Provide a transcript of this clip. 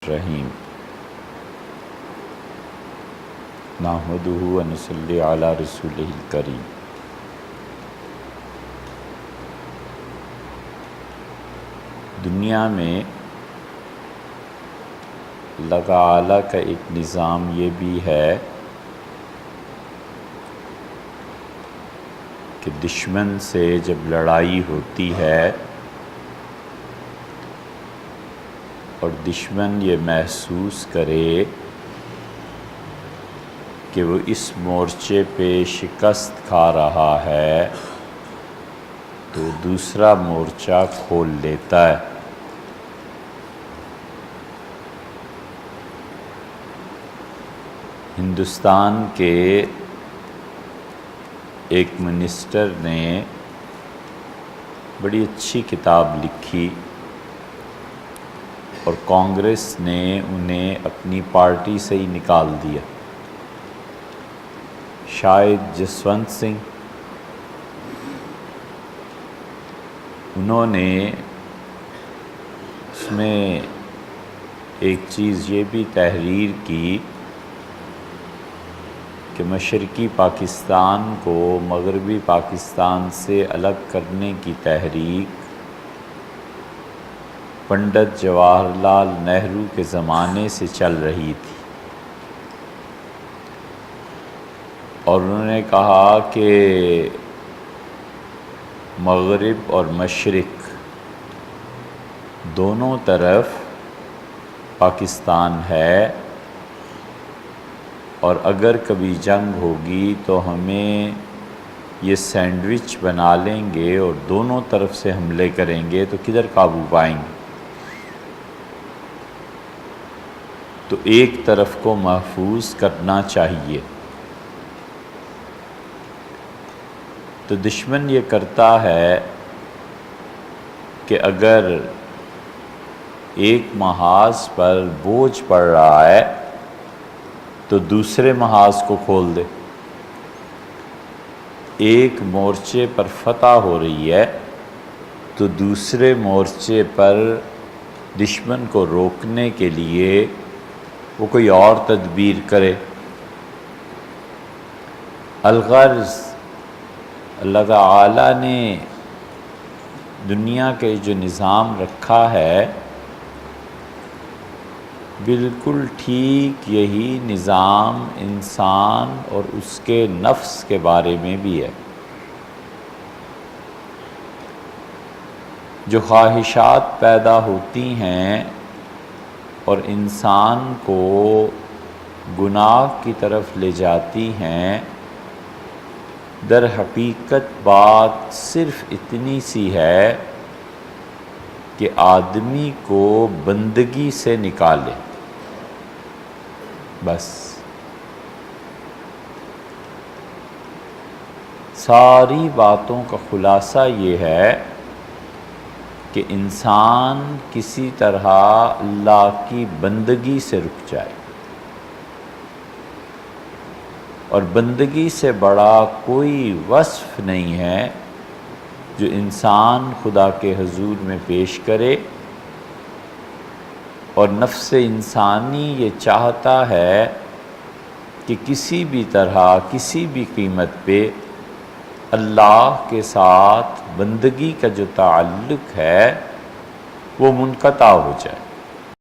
رحیم نحمدہ و نصلی علی رسولہ الکریم۔ دنیا میں اللہ تعالیٰ کا ایک نظام یہ بھی ہے کہ دشمن سے جب لڑائی ہوتی ہے اور دشمن یہ محسوس کرے کہ وہ اس مورچے پہ شکست کھا رہا ہے تو دوسرا مورچہ کھول لیتا ہے۔ ہندوستان کے ایک منسٹر نے بڑی اچھی کتاب لکھی اور کانگریس نے انہیں اپنی پارٹی سے ہی نکال دیا۔ شاید جسونت سنگھ، انہوں نے اس میں ایک چیز یہ بھی تحریر کی کہ مشرقی پاکستان کو مغربی پاکستان سے الگ کرنے کی تحریک پنڈت جواہر لال نہرو کے زمانے سے چل رہی تھی، اور انہوں نے کہا کہ مغرب اور مشرق دونوں طرف پاکستان ہے، اور اگر کبھی جنگ ہوگی تو ہمیں یہ سینڈوچ بنا لیں گے اور دونوں طرف سے حملے کریں گے تو کدھر قابو پائیں گے؟ تو ایک طرف کو محفوظ کرنا چاہیے۔ تو دشمن یہ کرتا ہے کہ اگر ایک محاذ پر بوجھ پڑ رہا ہے تو دوسرے محاذ کو کھول دے۔ ایک مورچے پر فتح ہو رہی ہے تو دوسرے مورچے پر دشمن کو روکنے کے لیے وہ کوئی اور تدبیر کرے۔ الغرض اللہ تعالیٰ نے دنیا کے جو نظام رکھا ہے بالکل ٹھیک یہی نظام انسان اور اس کے نفس کے بارے میں بھی ہے۔ جو خواہشات پیدا ہوتی ہیں اور انسان کو گناہ کی طرف لے جاتی ہیں، در حقیقت بات صرف اتنی سی ہے کہ آدمی کو بندگی سے نکالے، بس۔ ساری باتوں کا خلاصہ یہ ہے کہ انسان کسی طرح اللہ کی بندگی سے رک جائے، اور بندگی سے بڑا کوئی وصف نہیں ہے جو انسان خدا کے حضور میں پیش کرے، اور نفس انسانی یہ چاہتا ہے کہ کسی بھی طرح کسی بھی قیمت پہ اللہ کے ساتھ بندگی کا جو تعلق ہے وہ منقطع ہو جائے۔